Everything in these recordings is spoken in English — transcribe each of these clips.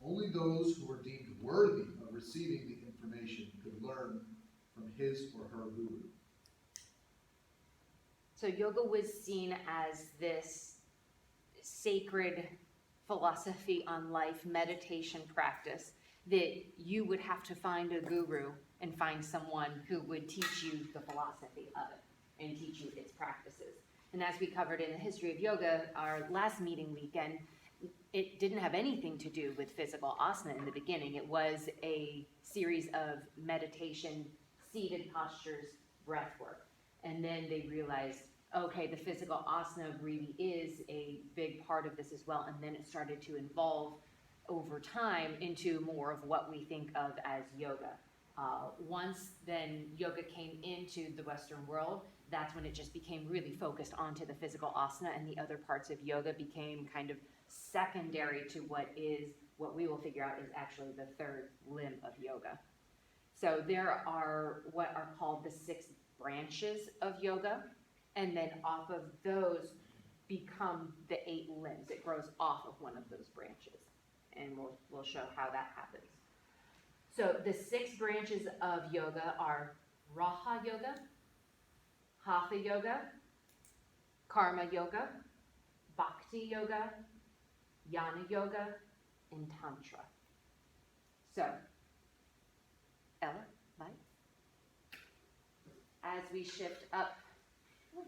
Only those who were deemed worthy of receiving the information could learn from his or her guru. So yoga was seen as this sacred philosophy on life, meditation practice, that you would have to find a guru and find someone who would teach you the philosophy of it and teach you its practices. And as we covered in the history of yoga, our last meeting weekend, it didn't have anything to do with physical asana in the beginning. It was a series of meditation, seated postures, breath work. And then they realized, okay, the physical asana really is a big part of this as well. And then it started to evolve over time into more of what we think of as yoga. Once then yoga came into the Western world, that's when it just became really focused onto the physical asana, and the other parts of yoga became kind of secondary to what we will figure out is actually the third limb of yoga. So there are what are called the 6 branches of yoga, and then off of those become the 8 limbs. It grows off of one of those branches, and we'll show how that happens. So the 6 branches of yoga are Raha Yoga, Hatha Yoga, Karma Yoga, Bhakti Yoga, Jnana Yoga, and Tantra. So, Ella, Mike, as we shift up, there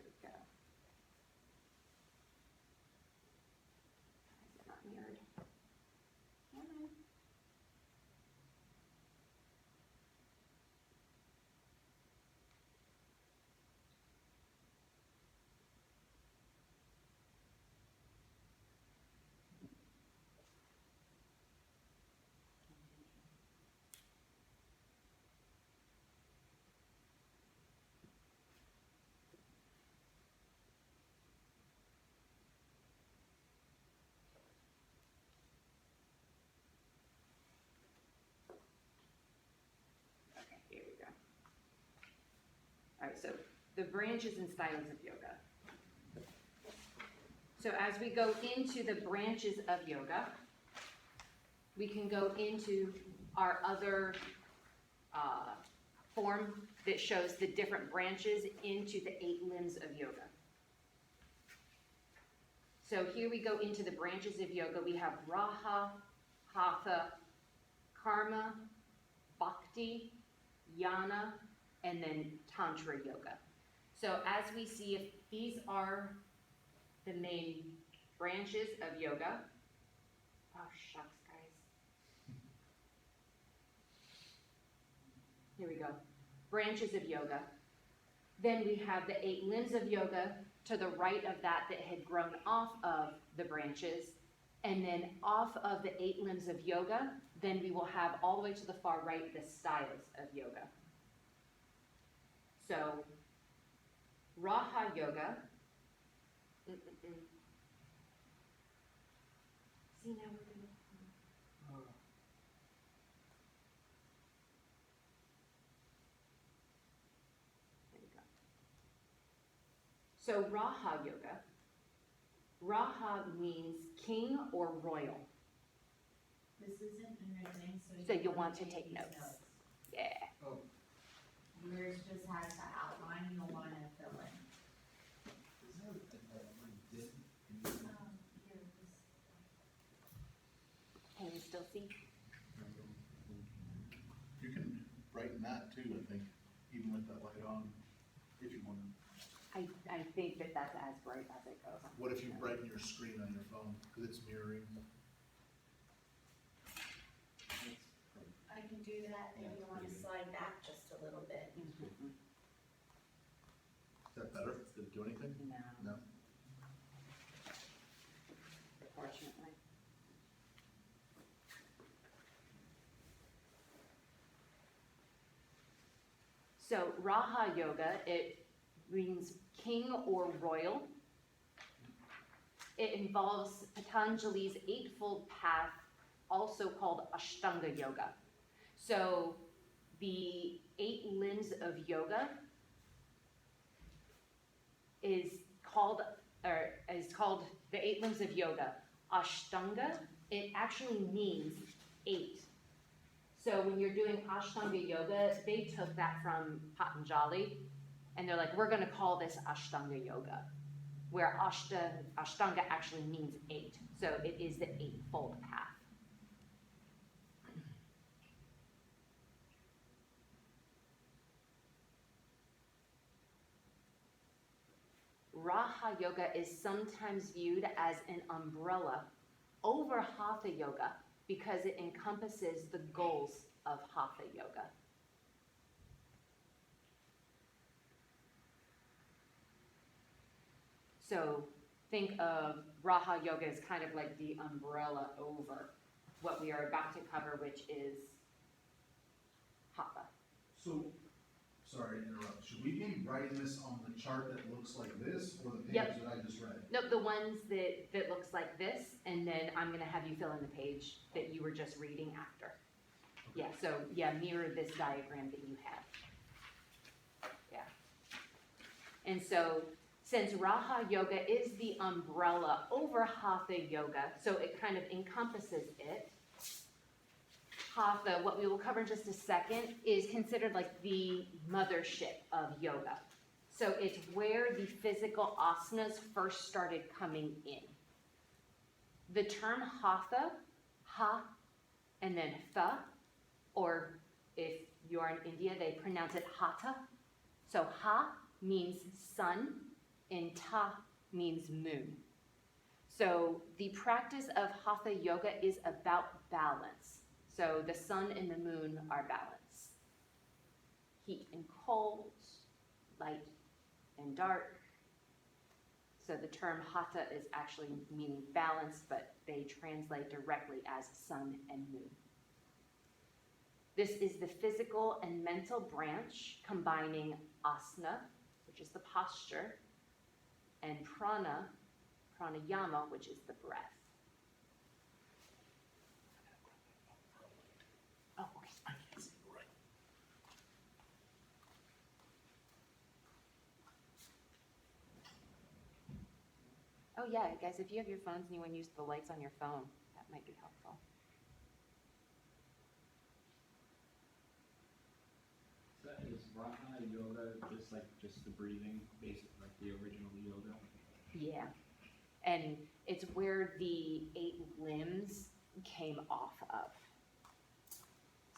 we go. Is it not mirrored? Come on. Okay, here we go. All right, so the branches and styles of yoga. So as we go into the branches of yoga, we can go into our other form that shows the different branches into the 8 limbs of yoga. So here we go into the branches of yoga. We have Raha, Hatha, Karma, Bhakti, Jnana, and then Tantra Yoga. So as we see, if these are the main branches of yoga. Oh, shucks, guys. Here we go. Branches of yoga. Then we have the 8 limbs of yoga to the right of that had grown off of the branches. And then off of the 8 limbs of yoga, then we will have all the way to the far right the styles of yoga. So, Raha Yoga. See, now we're going to... There we go. So, Raha Yoga. Raha means king or royal. This isn't in your thing, So you you'll want to these take notes. Yeah. Oh, Yours just has the outline you'll want to fill in. is there a dip in this one? Can you still see? You can brighten that too, I think, even with that light on, if you want. I think that's as bright as it goes. What if you brighten your screen on your phone, because it's mirroring? I can do that if you want to slide back just a little bit. Mhm. Is that better? Did it do anything? No, No? unfortunately. So Raha Yoga, it means king or royal. It involves Patanjali's 8-fold path, also called Ashtanga Yoga. So the 8 limbs of yoga is called called the 8 limbs of yoga. Ashtanga, it actually means 8. So when you're doing Ashtanga yoga, they took that from Patanjali, and they're like, we're gonna call this Ashtanga yoga, where Ashtanga actually means 8. So it is the 8-fold path. Raha Yoga is sometimes viewed as an umbrella over Hatha Yoga because it encompasses the goals of Hatha Yoga. So think of Raha Yoga as kind of like the umbrella over what we are about to cover, which is Hatha. So, sorry to interrupt, should we be writing this on the chart that looks like this, or the page Yep. that I just read? Nope, the ones that looks like this, and then I'm gonna have you fill in the page that you were just reading after. Yeah, so, yeah, mirror this diagram that you have. Yeah. And so, since Raha Yoga is the umbrella over Hatha Yoga, so it kind of encompasses it, Hatha, what we will cover in just a second, is considered like the mothership of yoga. So it's where the physical asanas first started coming in. The term Hatha, Ha, and then Tha, or if you're in India, they pronounce it Hatha. So Ha means sun, and Ta means moon. So the practice of Hatha Yoga is about balance. So the sun and the moon are balanced. Heat and cold, light and dark. So the term Hatha is actually meaning balance, but they translate directly as sun and moon. This is the physical and mental branch combining asana, which is the posture, and prana, pranayama, which is the breath. Oh, okay. I can't see right. Oh yeah, guys, if you have your phones and you want to use the lights on your phone, that might be helpful. So is Raha Yoga just the breathing, basic, like the original yoga? Yeah. And it's where the 8 limbs came off of.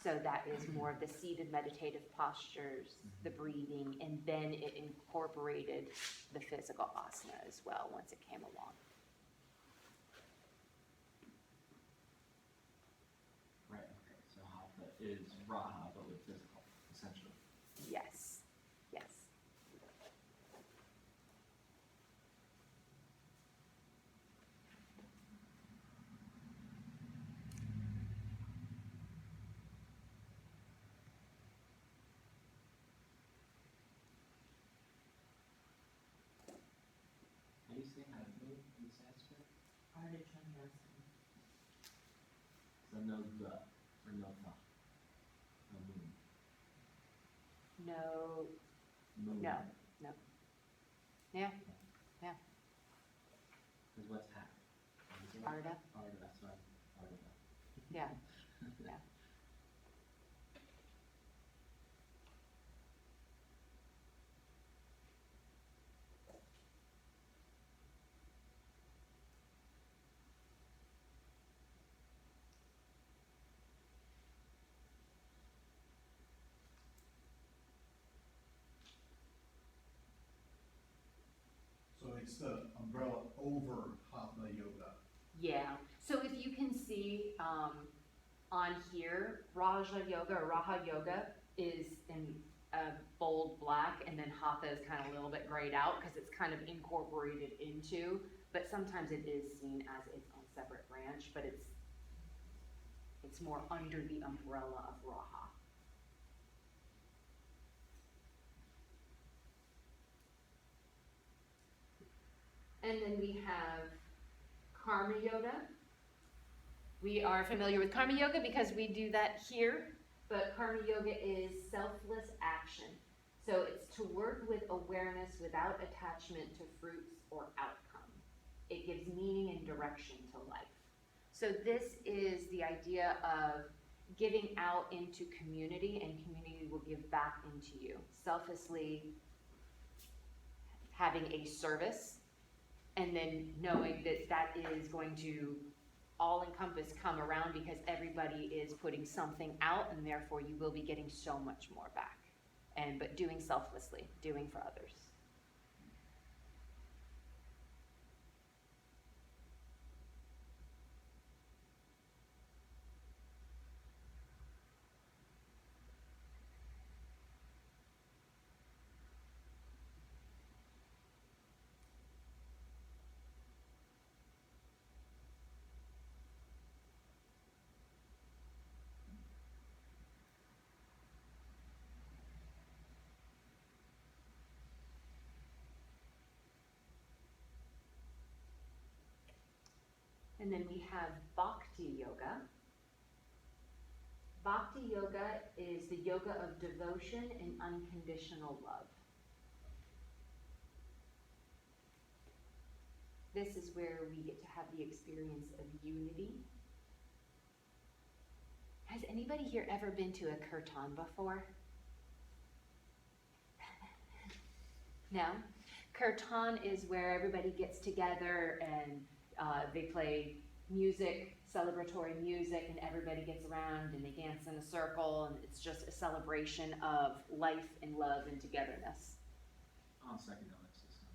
So that is more of the seated meditative postures, the breathing, and then it incorporated the physical asana as well once it came along. Right, okay, so Hatha is Raha, but with physical, essentially. Yes, yes. How do you say Hatha in Sanskrit? So no the, or no tha. No moon. No, Moon. no, no. Yeah, Because what's hat? Arda. Arda, sorry. Arda. Yeah, yeah. So it's the umbrella over Hatha Yoga. Yeah, so if you can see on here, Raja Yoga or Raha Yoga is in bold black, and then Hatha is kind of a little bit grayed out because it's kind of incorporated into, but sometimes it is seen as its own separate branch, but it's more under the umbrella of Raha. And then we have Karma Yoga. We are familiar with Karma Yoga because we do that here, but Karma Yoga is selfless action. So it's to work with awareness without attachment to fruits or outcome. It it gives meaning and direction to life. So this is the idea of giving out into community, and community will give back into you. Selflessly having a service, and then knowing that that is going to all encompass come around because everybody is putting something out, and therefore you will be getting so much more back. But doing selflessly, doing for others. And then we have Bhakti Yoga. Bhakti Yoga is the yoga of devotion and unconditional love. This is where we get to have the experience of unity. Has anybody here ever been to a kirtan before? No? Kirtan is where everybody gets together and they play music, celebratory music, and everybody gets around and they dance in a circle, and it's just a celebration of life and love and togetherness. On psychedelic system.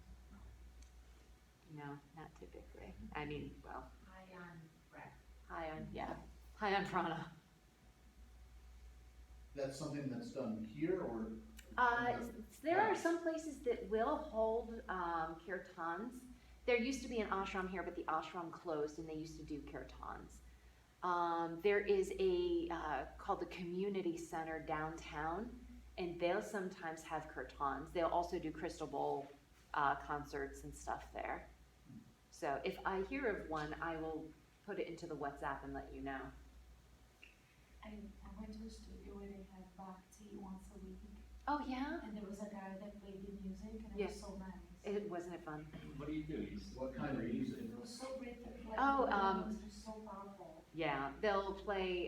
No, not typically. I mean, well, High on breath. high on prana. That's something that's done here, or? There are some places that will hold kirtans. There used to be an ashram here, but the ashram closed, and they used to do kirtans. There is a called the Community Center downtown, and they'll sometimes have kirtans. They'll also do crystal bowl concerts and stuff there. So if I hear of one, I will put it into the WhatsApp and let you know. I went to a studio where they had Bhakti once a week, Oh yeah, and there was a guy that played the music, and it Yeah. was so nice. wasn't it fun? What do you do? What kind of music? It was so great, like, Oh, it was just so powerful. Yeah, they'll play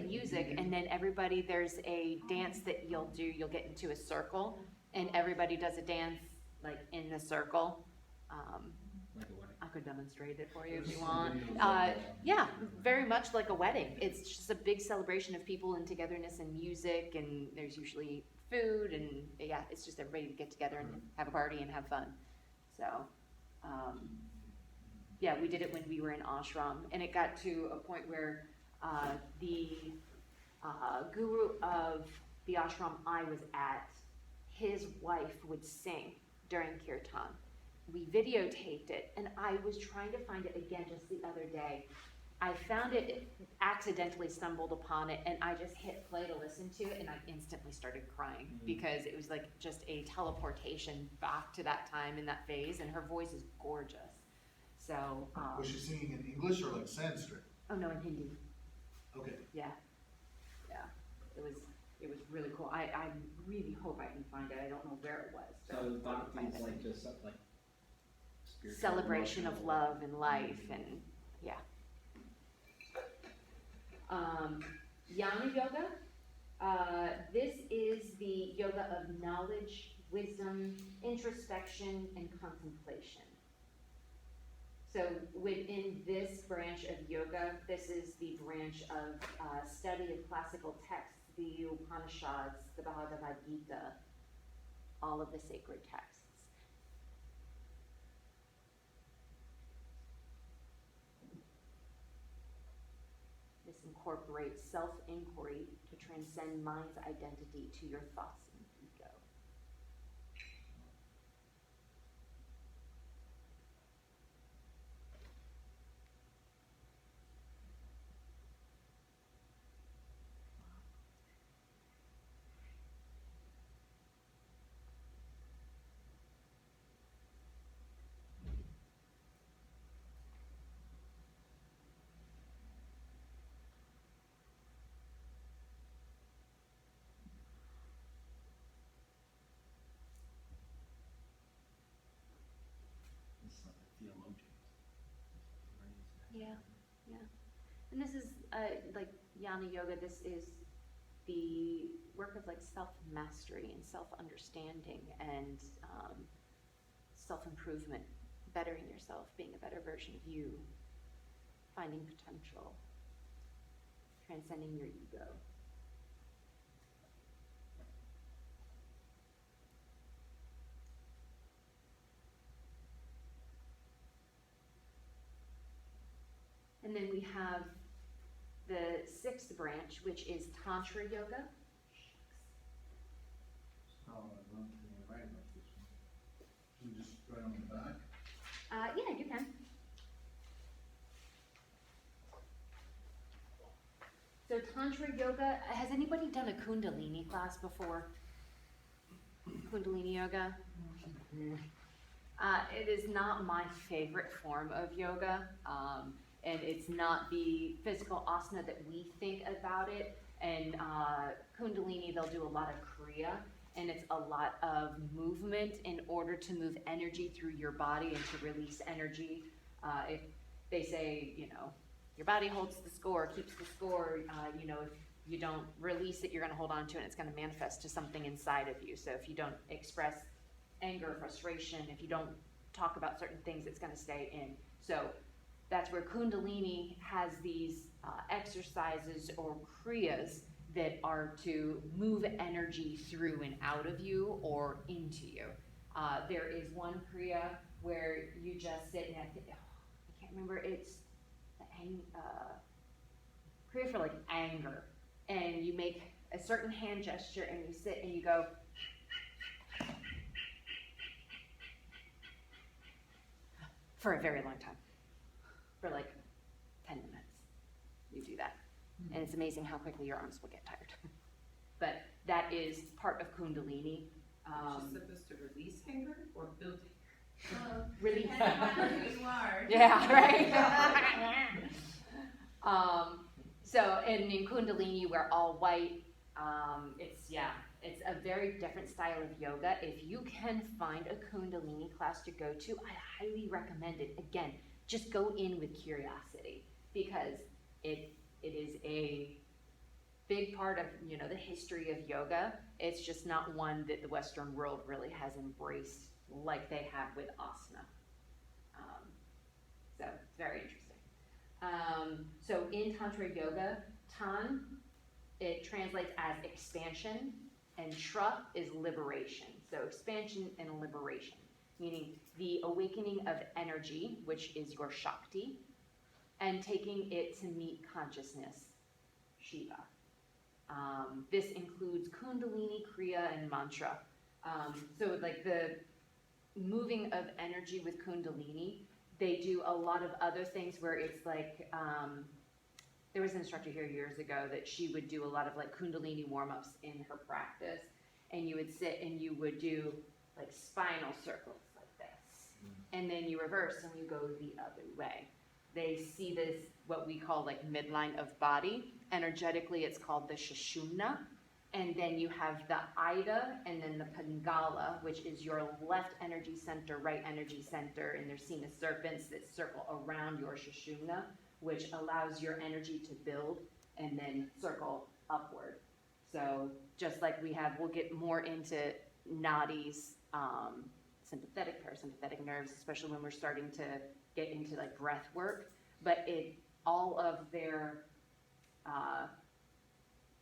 music, and then everybody, there's a dance that you'll do. You'll get into a circle, and everybody does a dance like in the circle. Like a wedding? I could demonstrate it for you if you want. Yeah, very much like a wedding. It's just a big celebration of people and togetherness and music, and there's usually food, and yeah, it's just everybody to get together and have a party and have fun. So, yeah, we did it when we were in ashram, and it got to a point where the guru of the ashram I was at, his wife would sing during kirtan. We videotaped it, and I was trying to find it again just the other day. I found it, accidentally stumbled upon it, and I just hit play to listen to it, and I instantly started crying because it was like just a teleportation back to that time in that phase, and her voice is gorgeous. So, Was she singing in English or like Sanskrit? oh no, in Hindi. Okay. Yeah, it was really cool. I really hope I can find it. I don't know where it was. but So I can Bhakti find is it. like just like spiritual, Celebration of emotional. love and life, and yeah. Jnana Yoga. This is the yoga of knowledge, wisdom, introspection, and contemplation. So within this branch of yoga, this is the branch of study of classical texts, the Upanishads, the Bhagavad Gita, all of the sacred texts. This incorporates self-inquiry to transcend mind's identity to your thoughts and ego. Yeah, yeah. And this is, like Jnana Yoga, this is the work of like self-mastery and self-understanding and self-improvement, bettering yourself, being a better version of you, finding potential, transcending your ego. And then we have the sixth branch, which is Tantra Yoga. Oh, I don't think I write about this one. Should we just write on the back? Yeah, you can. So Tantra Yoga, has anybody done a Kundalini class before? Kundalini Yoga? It is not my favorite form of yoga, and it's not the physical asana that we think about it. And Kundalini, they'll do a lot of Kriya, and it's a lot of movement in order to move energy through your body and to release energy. If they say, you know, your body holds the score, keeps the score, you know, if you don't release it, you're gonna hold on to it, and it's gonna manifest to something inside of you. So if you don't express anger, frustration, if you don't talk about certain things, it's gonna stay in. So that's where Kundalini has these exercises or kriyas that are to move energy through and out of you or into you. There is one kriya where you just sit, and I can't remember, it's the kriya for like anger, and you make a certain hand gesture and you sit and you go for a very long time, for like 10 minutes. You do that. And it's amazing how quickly your arms will get tired. But that is part of Kundalini. She's supposed to release anger or build anger? Release. Depending on who you are. Yeah, right. So in Kundalini, you wear all white. It's a very different style of yoga. If you can find a Kundalini class to go to, I highly recommend it. Again, just go in with curiosity, because it is a big part of, you know, the history of yoga. It's just not one that the Western world really has embraced like they have with asana. So it's very interesting. So in Tantra Yoga, Tan, it translates as expansion, and Tra is liberation. So expansion and liberation, meaning the awakening of energy, which is your Shakti, and taking it to meet consciousness, Shiva. This includes Kundalini, Kriya, and Mantra. So like the moving of energy with Kundalini, they do a lot of other things where it's like, there was an instructor here years ago that she would do a lot of like Kundalini warm-ups in her practice, and you would sit and you would do like spinal circles like this, and then you reverse and you go the other way. They see this, what we call like midline of body. Energetically, it's called the Sushumna. And then you have the Ida and then the Pingala, which is your left energy center, right energy center, and they're seen as serpents that circle around your Sushumna, which allows your energy to build and then circle upward. So just like we'll get more into nadis, sympathetic, parasympathetic nerves, especially when we're starting to get into like breath work, but all of their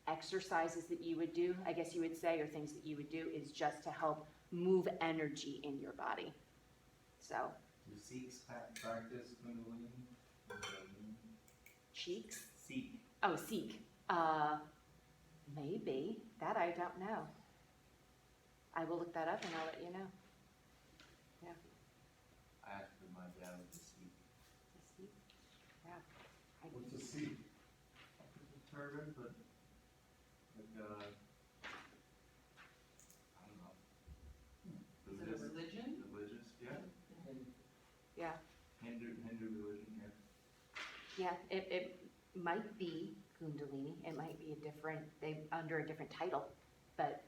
exercises that you would do, I guess you would say, or things that you would do, is just to help move energy in your body. So Do Sikhs practice Kundalini? cheeks? Sikh. Oh, Sikh. Maybe. That I don't know. I will look that up and I'll let you know. Yeah. Actually, my dad was a Sikh. The Sikh? Yeah. What's a seat? It's a turban, but like I don't know. Is it a religion? Religious, yeah. Yeah. Hindu religion, yeah. Yeah, it might be Kundalini. It might be under a different title, but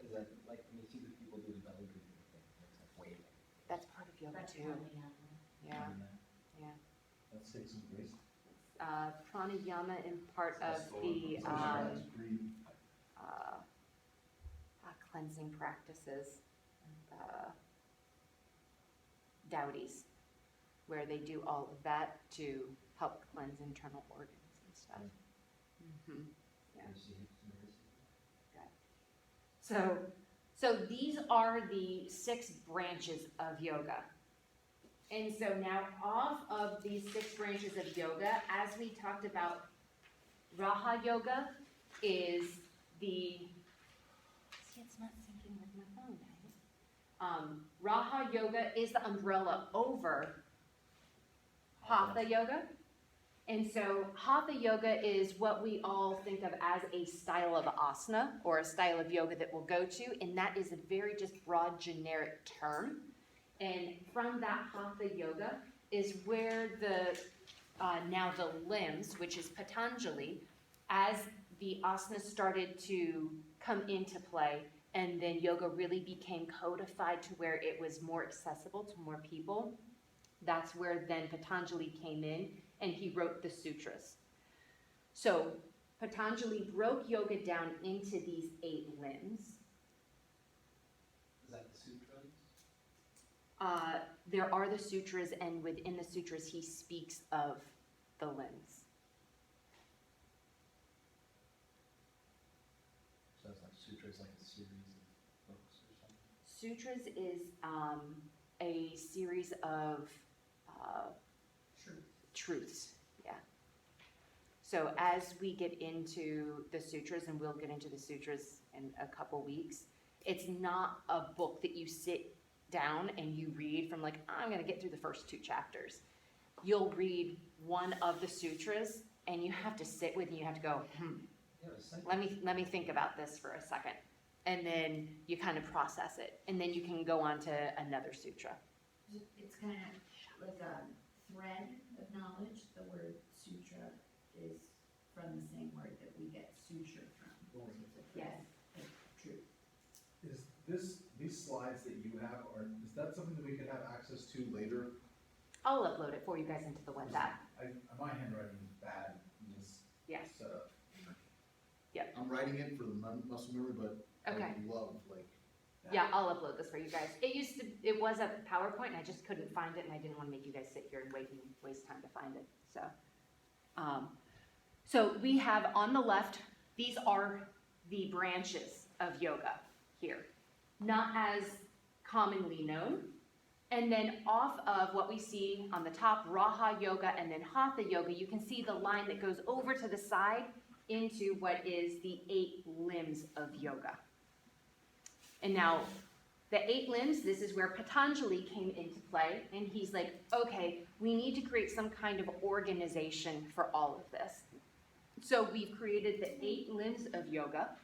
Is that like when you see the people do the belly breathing thing, it's like waving? that's part of yoga That's too. probably not. Yeah, yeah. That's six in grace? Pranayama in part of the, Breathing. cleansing practices, Dowdies, where they do all of that to help cleanse internal organs and stuff. Mhm. Yeah. So these are the 6 branches of yoga. And so now off of these 6 branches of yoga, as we talked about, Raha Yoga is see, it's not syncing with my phone, guys. Raha Yoga is the umbrella over Hatha Yoga. And so Hatha Yoga is what we all think of as a style of asana or a style of yoga that we'll go to, and that is a very just broad generic term. And from that Hatha Yoga is where now the limbs, which is Patanjali, as the asanas started to come into play, and then yoga really became codified to where it was more accessible to more people. That's where then Patanjali came in and he wrote the sutras. So Patanjali broke yoga down into these 8 limbs. Is that the sutras? There are the sutras, and within the sutras he speaks of the limbs. So it's like sutra is like a series of books or something? Sutras is a series of truths, yeah. So as we get into the sutras, and we'll get into the sutras in a couple weeks, it's not a book that you sit down and you read from like, I'm gonna get through the first 2 chapters. You'll read one of the sutras and you have to sit with and you have to go, Yeah, it's like. let me think about this for a second. And then you kind of process it. And then you can go on to another sutra. It's kind of like a thread of knowledge. The word sutra is from the same word that we get suture from. It's a thread of truth. Is these slides that you have, is that something that we could have access to later? I'll upload it for you guys into the WhatsApp. My handwriting is bad in this Yes. setup. Yep. I'm writing it for the muscle memory, but I Okay. would love, like. that. Yeah, I'll upload this for you guys. It was a PowerPoint and I just couldn't find it and I didn't want to make you guys sit here and waste time to find it, so. So we have on the left, these are the branches of yoga here, not as commonly known. And then off of what we see on the top, Raha Yoga and then Hatha Yoga, you can see the line that goes over to the side into what is the 8 limbs of yoga. And now, the 8 limbs, this is where Patanjali came into play, and he's like, okay, we need to create some kind of organization for all of this. So we've created the 8 limbs of yoga,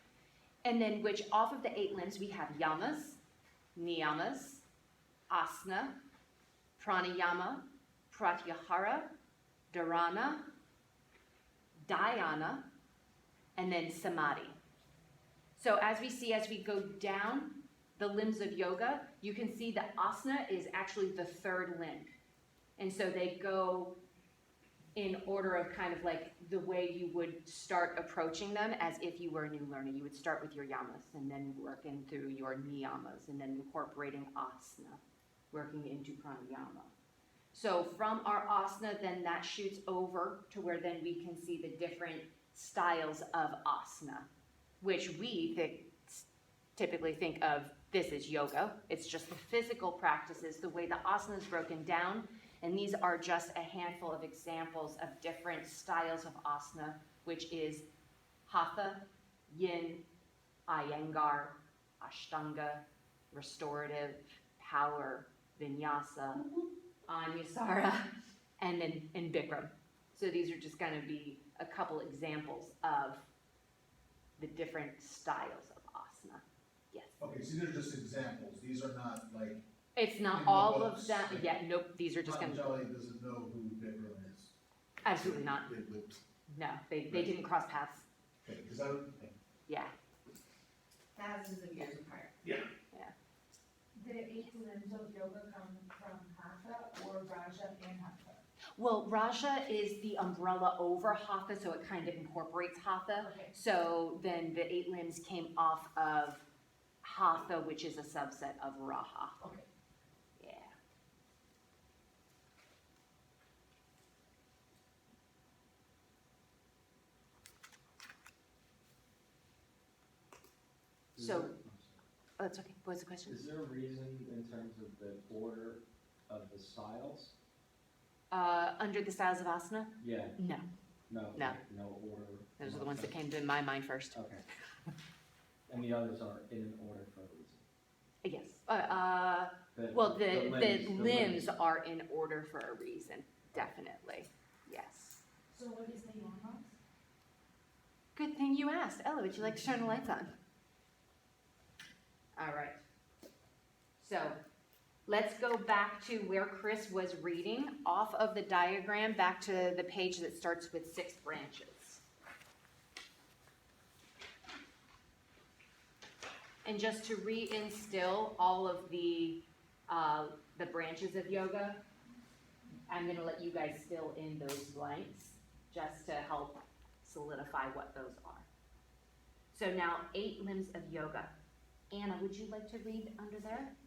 and then which off of the 8 limbs we have yamas, niyamas, asana, pranayama, pratyahara, dharana, dhyana, and then samadhi. So as we go down the limbs of yoga, you can see that asana is actually the 3rd limb. And so they go in order of kind of like the way you would start approaching them as if you were a new learner. You would start with your yamas and then working through your niyamas and then incorporating asana, working into pranayama. So from our asana, then that shoots over to where then we can see the different styles of asana, which we typically think of this as yoga. It's just the physical practices, the way the asana is broken down. And these are just a handful of examples of different styles of asana, which is hatha, yin, iyengar, ashtanga, restorative, power, vinyasa, anusara, and then bikram. So these are just going to be a couple examples of the different styles of asana. Yes. Okay, so these are just examples, these are not like. It's not In the all books, of them. like, Yeah, nope. These are just going to. Patanjali doesn't know who Bikram is. Absolutely not. Big lips. No, they didn't cross paths. Okay, because I would, Yeah. Thousands of years apart. The 8 limbs of yoga come from Hatha or Raja and Hatha? Well, Raja is the umbrella over Hatha, so it kind of incorporates Hatha. Okay. So then the 8 limbs came off of Hatha, which is a subset of Raha. Okay. Yeah. Is So- there- I'm sorry. Oh, that's okay. What's the question? Is there a reason in terms of the order of the styles? Under the styles of asana? Yeah, No, no, No. no order. those are the ones that came to my mind first. Okay. And the others are in an order for a reason. Yes. The The limbs- limbs are in order for a reason, definitely. Yes. So what is the yamas? Good thing you asked. Ella, would you like to turn the lights on? All right. So let's go back to where Chris was reading off of the diagram, back to the page that starts with 6 branches. And just to reinstill all of the branches of yoga, I'm gonna let you guys fill in those blanks just to help solidify what those are. So now 8 limbs of yoga. Anna, would you like to read under there?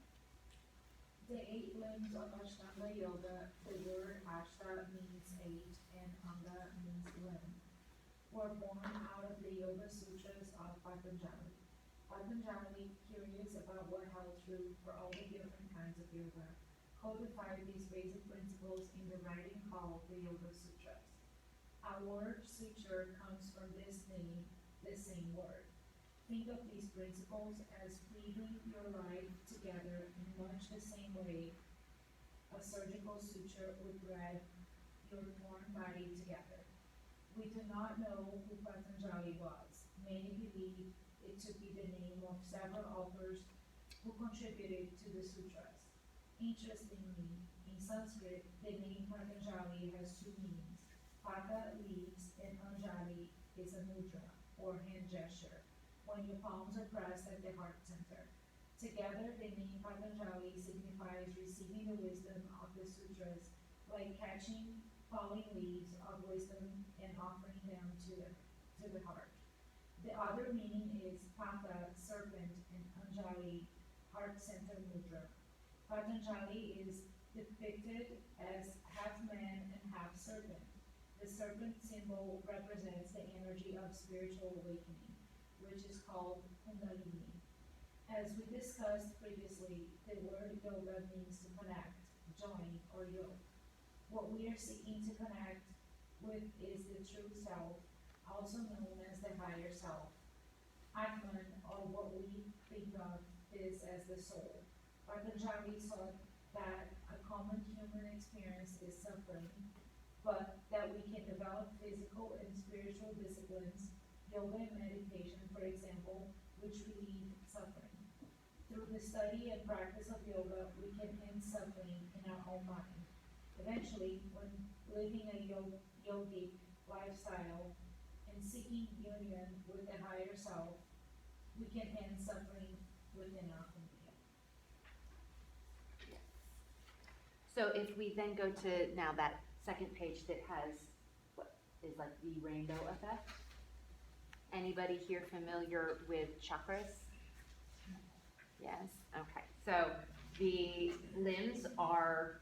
The 8 limbs of Ashtanga Yoga, the word Ashta means 8 and Anga means limb, were born out of the Yoga Sutras of Patanjali. Patanjali, curious about what held true for all the different kinds of yoga, codified these basic principles in the writing called the Yoga Sutras. Our word sutra comes from this name, the same word. Think of these principles as weaving your life together in much the same way a surgical suture would thread your torn body together. We do not know who Patanjali was. Many believe it to be the name of several authors who contributed to the sutras. Interestingly, in Sanskrit, the name Patanjali has 2 meanings. Pata leaves and Anjali is a mudra, or hand gesture, when your palms are pressed at the heart center. Together, the name Patanjali signifies receiving the wisdom of the sutras, like catching falling leaves of wisdom and offering them to the heart. The other meaning is Pata, serpent, and Anjali, heart center mudra. Patanjali is depicted as half man and half serpent. The serpent symbol represents the energy of spiritual awakening, which is called Kundalini. As we discussed previously, the word yoga means to connect, join, or yoke. What we are seeking to connect with is the true self, also known as the higher self. Atman, or what we think of is as the soul. Patanjali taught that a common human experience is suffering, but that we can develop physical and spiritual disciplines, yoga and meditation, for example, which relieve suffering. Through the study and practice of yoga, we can end suffering in our own mind. Eventually, when living a yogic lifestyle and seeking union with the higher self, we can end suffering within our own being. So if we then go to now that second page that has what is like the rainbow effect. Anybody here familiar with chakras? Yes, okay. So the limbs are,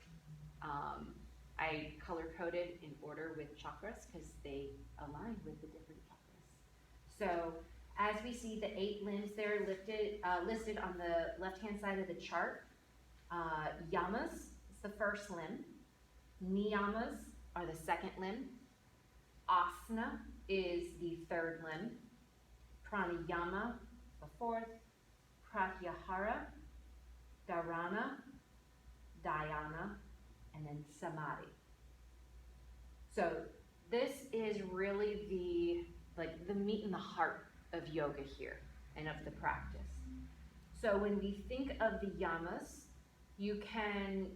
I color coded in order with chakras because they align with the different chakras. So as we see the 8 limbs there listed on the left-hand side of the chart, yamas is the first limb, niyamas are the second limb, asana is the third limb, pranayama the fourth, pratyahara, dharana, dhyana, and then samadhi. So this is really the meat and the heart of yoga here and of the practice. So when we think of the yamas, you can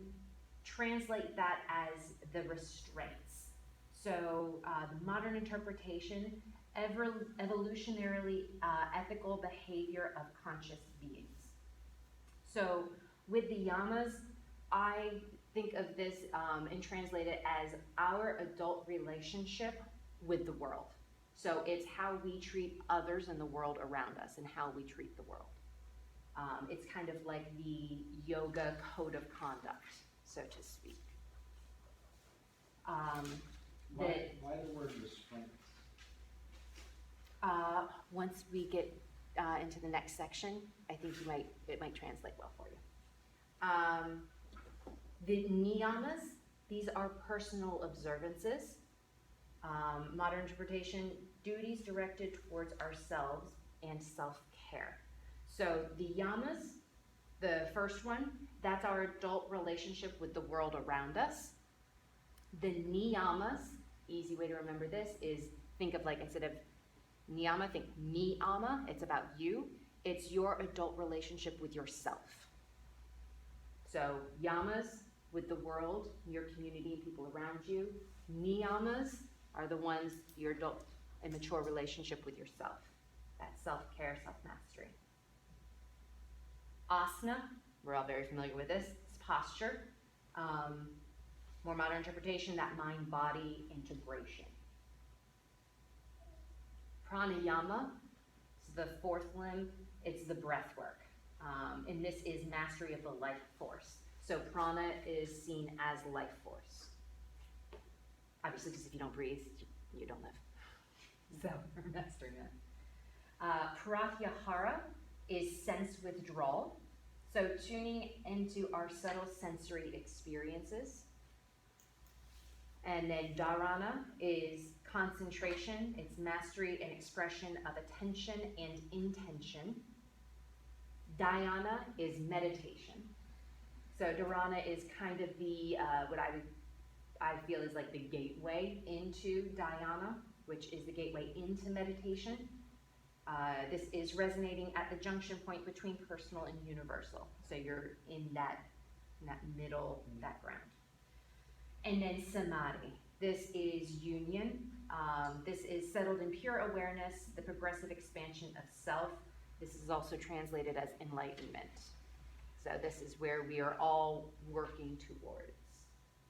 translate that as the restraints. So the modern interpretation, evolutionarily ethical behavior of conscious beings. So with the yamas, I think of this and translate it as our adult relationship with the world. So it's how we treat others in the world around us and how we treat the world. It's kind of like the yoga code of conduct, so to speak. Why the word restraint? Once we get into the next section, I think it might translate well for you. The niyamas, these are personal observances. Modern interpretation, duties directed towards ourselves and self-care. So the yamas, the first one, that's our adult relationship with the world around us. The niyamas, easy way to remember this is think of like instead of niyama, think niyama, it's about you. It's your adult relationship with yourself. So yamas with the world, your community and people around you. Niyamas are the ones, your adult and mature relationship with yourself. That's self-care, self-mastery. Asana, we're all very familiar with this, it's posture. More modern interpretation, that mind-body integration. Pranayama, is the fourth limb, it's the breath work. And this is mastery of the life force. So prana is seen as life force. Obviously, because if you don't breathe, you don't live. So we're mastering that. Pratyahara is sense withdrawal. So tuning into our subtle sensory experiences. And then dharana is concentration. It's mastery and expression of attention and intention. Dhyana is meditation. So dharana is kind of the, what I feel is like the gateway into dhyana, which is the gateway into meditation. This is resonating at the junction point between personal and universal. So you're in that middle, that ground. And then samadhi. This is union. This is settled in pure awareness, the progressive expansion of self. This is also translated as enlightenment. So this is where we are all working towards.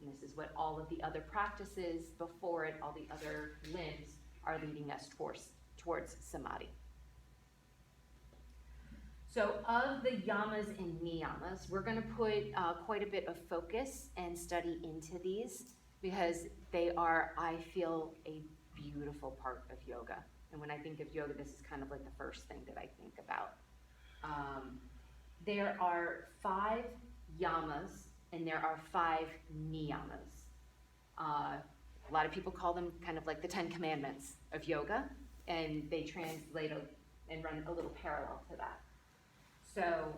And this is what all of the other practices before it, all the other limbs, are leading us towards samadhi. So of the yamas and niyamas, we're going to put quite a bit of focus and study into these because they are, I feel, a beautiful part of yoga. And when I think of yoga, this is kind of like the first thing that I think about. There are 5 yamas and there are 5 niyamas. A lot of people call them kind of like the 10 commandments of yoga, and they translate and run a little parallel to that. So,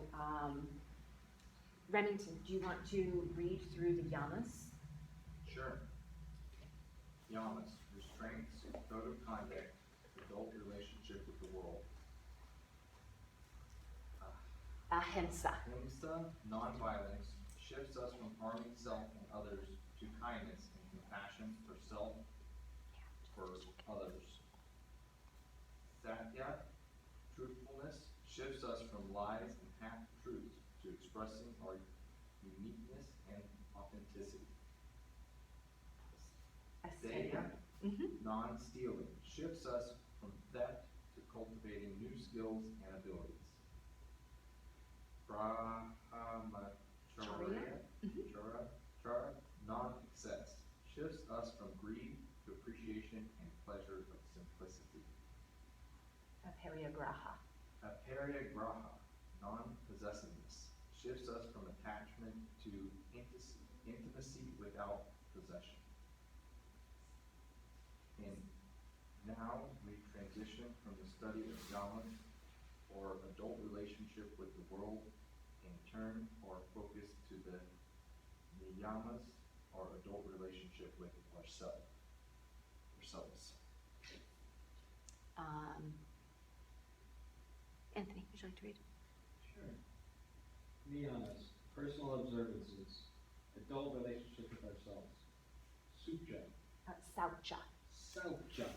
Remington, do you want to read through the yamas? Sure. Yamas, restraints, code of conduct, adult relationship with the world. Ahimsa. Ahimsa, nonviolence, shifts us from harming self and others to kindness and compassion for self, for others. Satya, truthfulness, shifts us from lies and half-truths to expressing our uniqueness and authenticity. Asteya, non-stealing, shifts us from theft to cultivating new skills and abilities. Brahmacharya, non-excess, shifts us from greed to appreciation and pleasure of simplicity. Aparigraha. Aparigraha, non-possessiveness, shifts us from attachment to intimacy without possession. And now we transition from the study of yamas, or adult relationship with the world, and turn our focus to the niyamas, or adult relationship with ourselves. Anthony, would you like to read? Sure. Niyamas, personal observances, adult relationship with ourselves. Sucha. Saucha. Saucha.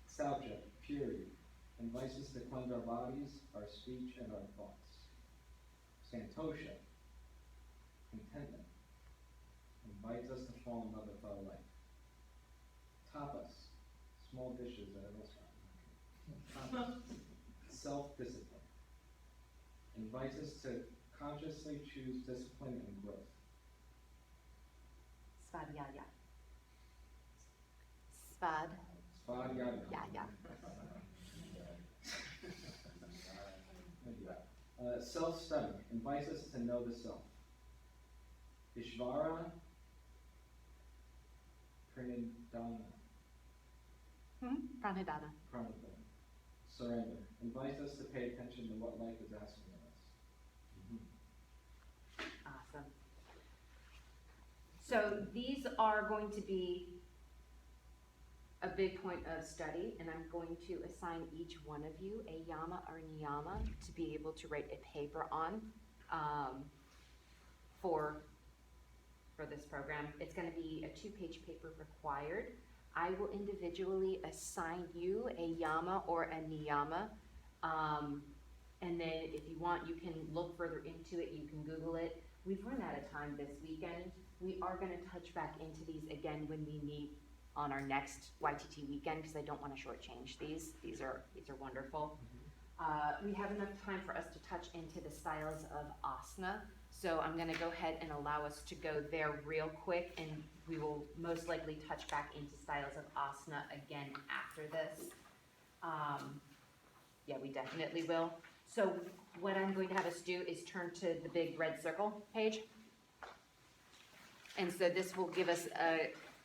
Saucha, purity, and vices that cleanse our bodies, our speech, and our thoughts. Santosha, contentment, invites us to fall in love with our life. Tapas, small dishes at a restaurant. Tapas, self-discipline, invites us to consciously choose discipline and growth. Svadhyaya. Svad, Svadhyaya. yeah. Self-study, invites us to know the self. Ishvara Pranidhana, Pranidhana. Pranidhana, surrender, invites us to pay attention to what life is asking of us. Awesome. So these are going to be a big point of study, and I'm going to assign each one of you a yama or niyama to be able to write a paper on for this program. It's going to be a 2-page paper required. I will individually assign you a yama or a niyama, and then if you want, you can look further into it. You can Google it. We've run out of time this weekend. We are going to touch back into these again when we meet on our next YTT weekend, because I don't want to shortchange these. These are wonderful. We have enough time for us to touch into the styles of asana, so I'm going to go ahead and allow us to go there real quick, and we will most likely touch back into styles of asana again after this. Yeah, we definitely will. So what I'm going to have us do is turn to the big red circle page. And so this will give us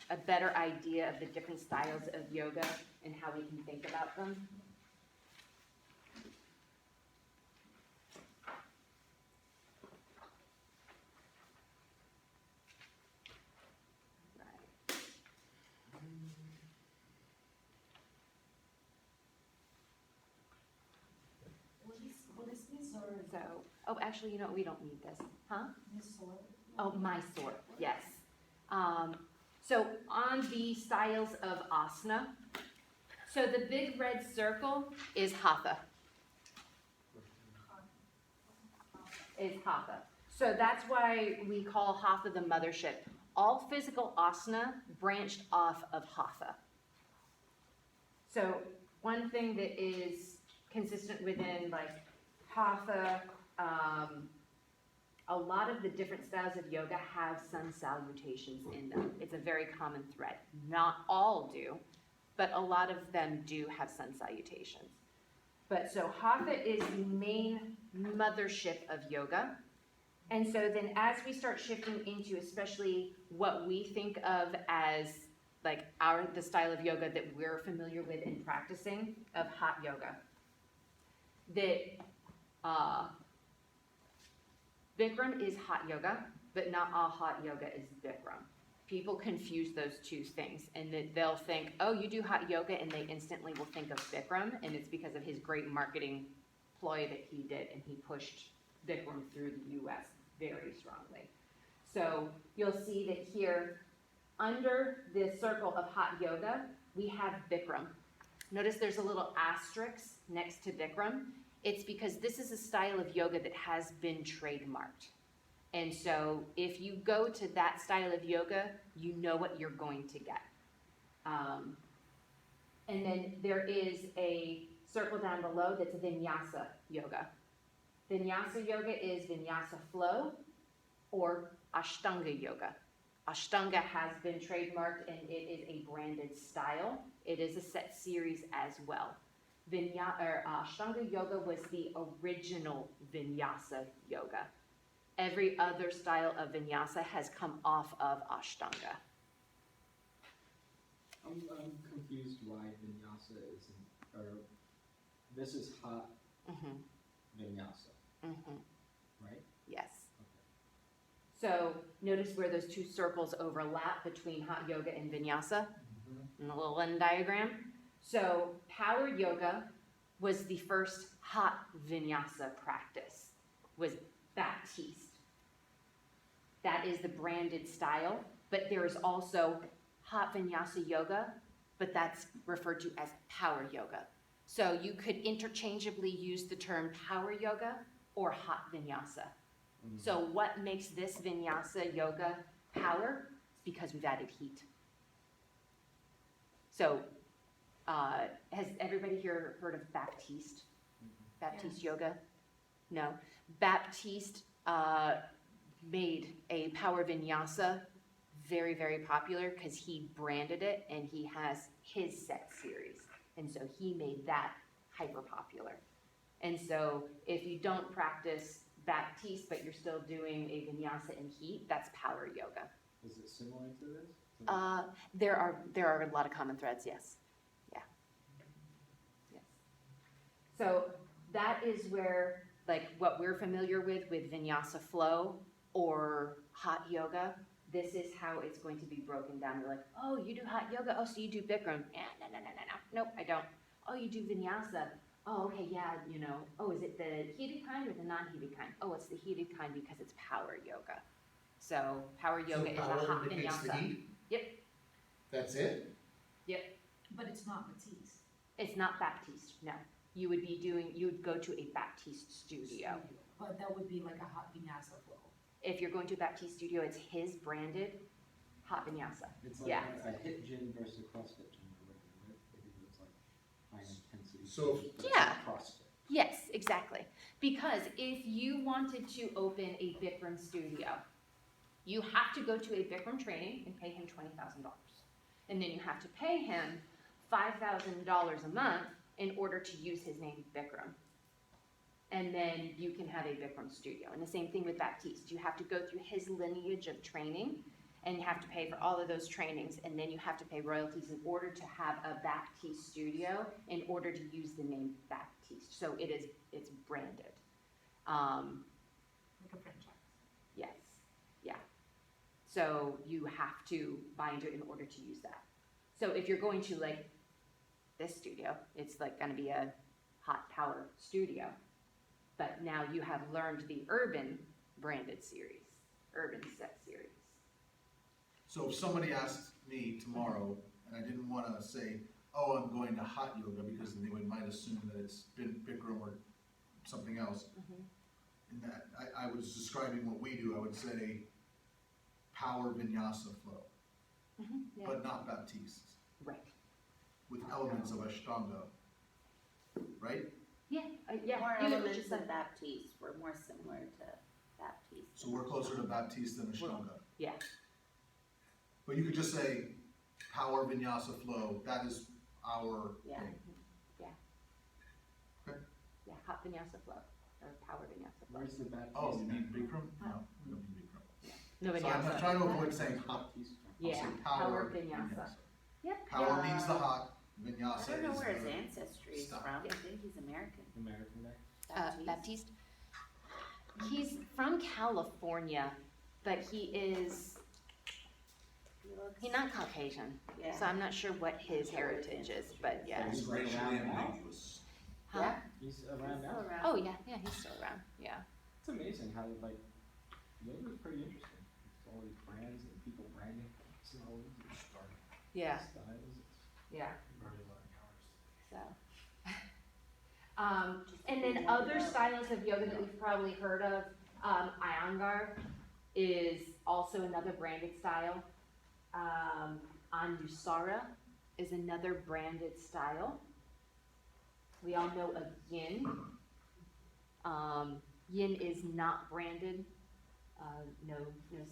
a better idea of the different styles of yoga and how we can think about them. Right. Will this be sort of So, oh, actually, you know what? We don't need this. Huh? this sort? Oh, my sort, yes. So on the styles of asana, so the big red circle is hatha. Is hatha. So that's why we call hatha the mothership. All physical asana branched off of hatha. So one thing that is consistent within like hatha, a lot of the different styles of yoga have sun salutations in them. It's a very common thread. Not all do, but a lot of them do have sun salutations. But so hatha is the main mothership of yoga. And so then as we start shifting into especially what we think of as like the style of yoga that we're familiar with and practicing of hot yoga, that Bikram is hot yoga, but not all hot yoga is Bikram. People confuse those two things, and that they'll think, oh, you do hot yoga, and they instantly will think of Bikram, and it's because of his great marketing ploy that he did, and he pushed Bikram through the US very strongly. So you'll see that here, under the circle of hot yoga, we have Bikram. Notice there's a little asterisk next to Bikram. It's because this is a style of yoga that has been trademarked. And so if you go to that style of yoga, you know what you're going to get. And then there is a circle down below that's vinyasa yoga. Vinyasa yoga is vinyasa flow or ashtanga yoga. Ashtanga has been trademarked and it is a branded style. It is a set series as well. Ashtanga yoga was the original vinyasa yoga. Every other style of vinyasa has come off of Ashtanga. I'm confused why vinyasa isn't, or this is hot vinyasa, right? Yes. Okay. So notice where those two circles overlap between hot yoga and vinyasa in the little Venn diagram. So power yoga was the first hot vinyasa practice, was Baptiste. That is the branded style, but there is also hot vinyasa yoga, but that's referred to as power yoga. So you could interchangeably use the term power yoga or hot vinyasa. So what makes this vinyasa yoga power? It's because we've added heat. So, has everybody here heard of Baptiste? Baptiste yoga? No. Baptiste made a power vinyasa very, very popular because he branded it and he has his set series. And so he made that hyper popular. And so if you don't practice Baptiste, but you're still doing a vinyasa in heat, that's power yoga. Is it similar to this? There are a lot of common threads, yes. Yeah. Yes. So that is where, like, what we're familiar with vinyasa flow or hot yoga, this is how it's going to be broken down. We're like, oh, you do hot yoga? Oh, so you do Bikram? No. Nope, I don't. Oh, you do vinyasa? Oh, okay, yeah, you know. Oh, is it the heated kind or the non-heated kind? Oh, it's the heated kind because it's power yoga. So power yoga is a So power hot indicates the vinyasa. heat? Yep. That's it? But it's not Matisse. It's not Baptiste, no. You would go to a Baptiste studio. But that would be like a hot vinyasa flow. If you're going to a Baptiste studio, it's his branded hot vinyasa. It's like Yeah. a hit gym versus a CrossFit gym or whatever, right? Maybe it's like high intensity. So- but it's Yeah. not CrossFit. Yes, exactly. Because if you wanted to open a Bikram studio, you have to go to a Bikram training and pay him $20,000. And then you have to pay him $5,000 a month in order to use his name Bikram. And then you can have a Bikram studio. And the same thing with Baptiste. You have to go through his lineage of training and you have to pay for all of those trainings. And then you have to pay royalties in order to have a Baptiste studio in order to use the name Baptiste. So it's branded. Like a franchise. Yes, yeah. So you have to buy into it in order to use that. So if you're going to like this studio, it's like gonna be a hot power studio. But now you have learned the urban branded series, urban set series. So if somebody asked me tomorrow, and I didn't wanna say, oh, I'm going to hot yoga, because then they might assume that it's been Bikram or something else. And that, I was describing what we do, I would say power vinyasa flow, Yeah. but not Baptiste, Right, with elements of Ashtanga, right? yeah, yeah. More you know, elements just of like- Baptiste, we're more similar to Baptiste. So we're closer to Baptiste than Ashtanga. Yeah, But you could just say power vinyasa flow, that is our Yeah. thing. yeah, hot vinyasa flow, or power vinyasa flow. Where's the Baptiste? Oh, you at? mean Bikram? No, we don't need Bikram. No So I'm vinyasa. trying to avoid saying hot. Baptiste. I'll Yeah, say power vinyasa. Yep. Power Yeah. means the hot, I vinyasa don't know is where his the ancestry is stuff. from, I think he's American. American guy. Baptiste. He's from California, but he's He looks, not Caucasian, yeah. so I'm not sure what his heritage is, but yeah. He's racially around now? ambiguous. Huh? Yeah. He's He's around still now. around. Oh, yeah, he's still around, yeah. It's amazing how like yoga's pretty interesting. It's all these brands and people branding themselves and Yeah, styles. yeah, Very lot of cars. so. And then other styles of yoga that we've probably heard of, Iyengar is also another branded style. Anusara is another branded style. We all know of Yin. Yin is not branded, no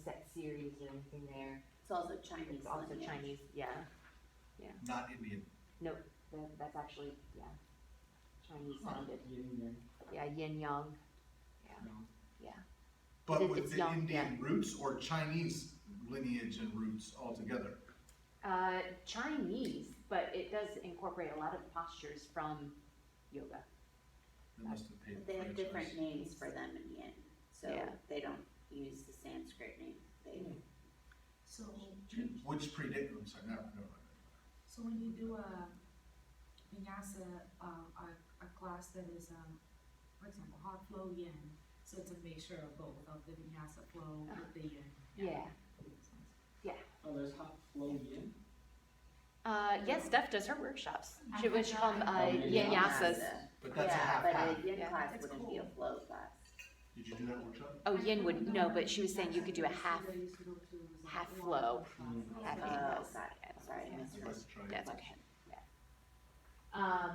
set series or anything there. It's also Chinese. It's also lineage. Chinese, yeah. Not Indian. No, that's actually, yeah, Chinese sounded. Yin yang. Yeah, yin yang. No. But It's with the young, Indian roots or Chinese lineage and roots altogether? Chinese, but it does incorporate a lot of postures from yoga. They must have paid But they have franchise. different names for them in Yin, so Yeah. they don't use the Sanskrit name. They, So, Which predate, I'm sorry, never mind. so when you do a vinyasa, a class that is, for example, hot flow yin, so it's a mixture of both of the vinyasa flow with the yin. Yeah. Oh, there's hot flow yin. Yes, Steph does her workshops. She I call them Oh, yin-yasas. Vinyasa. But that's a Yeah, half but half. a yin Yeah. class That's wouldn't be a cool. flow class. Did you do that workshop? Oh, Yin would, no, but she was saying you could do a half flow. Half Oh, yoga. got it. Sorry, I I'd like to try it. That's okay, yeah.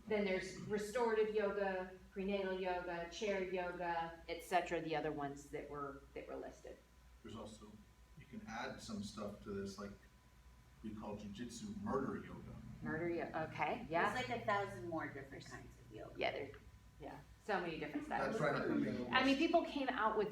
Then there's restorative yoga, prenatal yoga, chair yoga, etc., the other ones that were listed. There's also, you can add some stuff to this, like we call jujitsu murder yoga. Murder yoga, okay, yeah, There's like 1,000 more different kinds of yoga. yeah, so many different styles. That's right, not being. I mean, people came out with,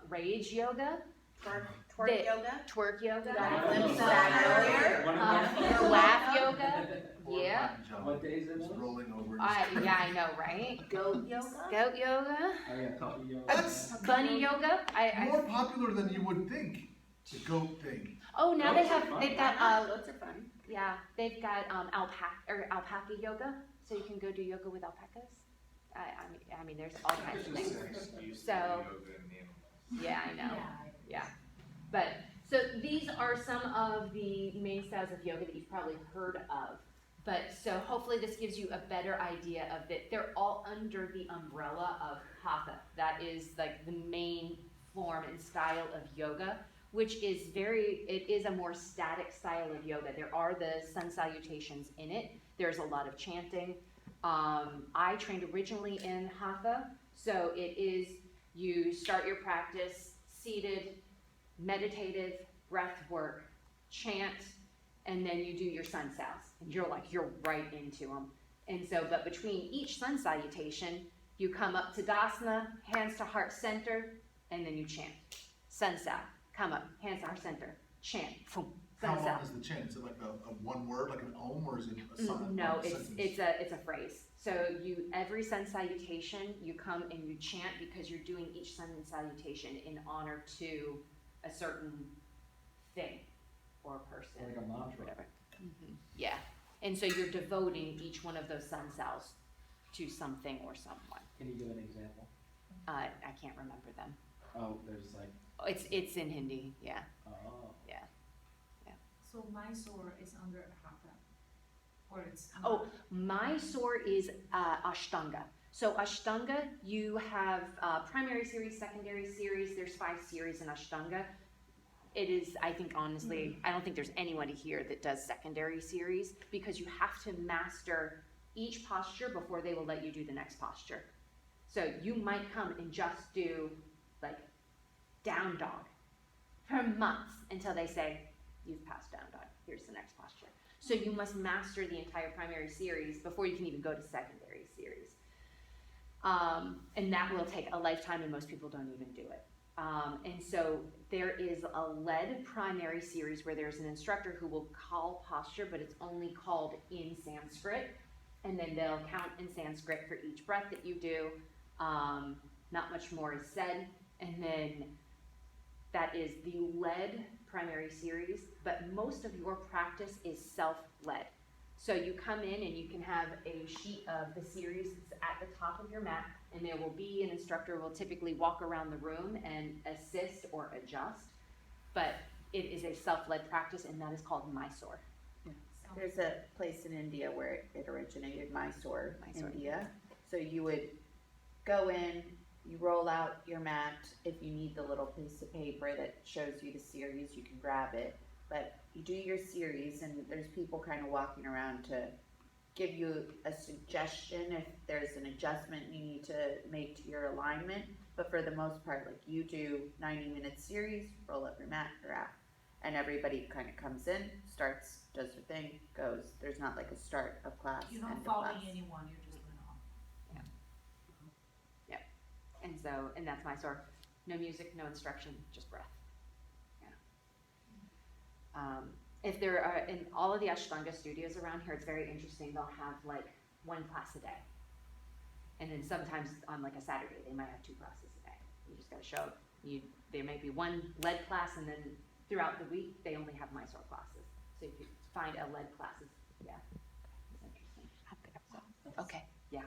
rage yoga, Twerk They- yoga? twerk yoga. Got a glimpse of that earlier. Laugh yoga, yeah. What day is it? Just rolling over. Yeah, I know, right? Goat yoga? Goat yoga, Oh, yeah, puppy yoga. That's bunny yoga, more popular than you would think, the goat thing. oh, now they Goats are have, fun. they've got, Goats are fun. yeah, they've got, alpaca yoga, so you can go do yoga with alpacas. I mean, there's all kinds of things. So, yeah, I know. Yeah, but, so these are some of the main styles of yoga that you've probably heard of. But, so hopefully this gives you a better idea of that they're all under the umbrella of Hatha. That is like the main form and style of yoga, which is it is a more static style of yoga. There are the sun salutations in it. There's a lot of chanting. I trained originally in Hatha, so it is, you start your practice seated, meditative, breath work, chant, and then you do your sun sals, and you're right into them. And so, but between each sun salutation, you come up to Dasana, hands to heart center, and then you chant. Sun sal, come up, hands to heart center, chant, boom, How sun sal. long is the chant? Is it like a one word, like an om, or is it a song? No, a sentence? it's a phrase. So every sun salutation, you come and you chant because you're doing each sun salutation in honor to a certain thing or person, Like a mantra. whatever. Yeah, and so you're devoting each one of those sun sals to something or someone. Can you give an example? I can't remember them. Oh, there's like, It's in Hindi, yeah. oh. So Mysore is under Hatha, or it's. Oh, Mysore is Ashtanga. So Ashtanga, you have primary series, secondary series. There's 5 series in Ashtanga. It is, I think, honestly, I don't think there's anybody here that does secondary series because you have to master each posture before they will let you do the next posture. So you might come and just do like down dog for months until they say, you've passed down dog, here's the next posture. So you must master the entire primary series before you can even go to secondary series. And that will take a lifetime and most people don't even do it. And so there is a lead primary series where there's an instructor who will call posture, but it's only called in Sanskrit. And then they'll count in Sanskrit for each breath that you do. Not much more is said. And then that is the lead primary series, but most of your practice is self-led. So you come in and you can have a sheet of the series that's at the top of your mat, and there will be an instructor who will typically walk around the room and assist or adjust, but it is a self-led practice, and that is called Mysore. There's a place in India where it originated, Mysore, Mysore. India. So you would go in, you roll out your mat. If you need the little piece of paper that shows you the series, you can grab it. But you do your series, and there's people kind of walking around to give you a suggestion if there's an adjustment you need to make to your alignment. But for the most part, like you do 90-minute series, roll up your mat, you're out. And everybody kind of comes in, starts, does their thing, goes. There's not like a start of class, You're end not of following class. anyone, you're just going off. And so, and that's Mysore. No music, no instruction, just breath. Yeah. If there are, in all of the Ashtanga studios around here, it's very interesting. They'll have like 1 class a day. And then sometimes on like a Saturday, they might have 2 classes a day. You just gotta show up. There may be 1 lead class, and then throughout the week, they only have Mysore classes. So if you find a lead classes, yeah, it's interesting. So, okay, yeah.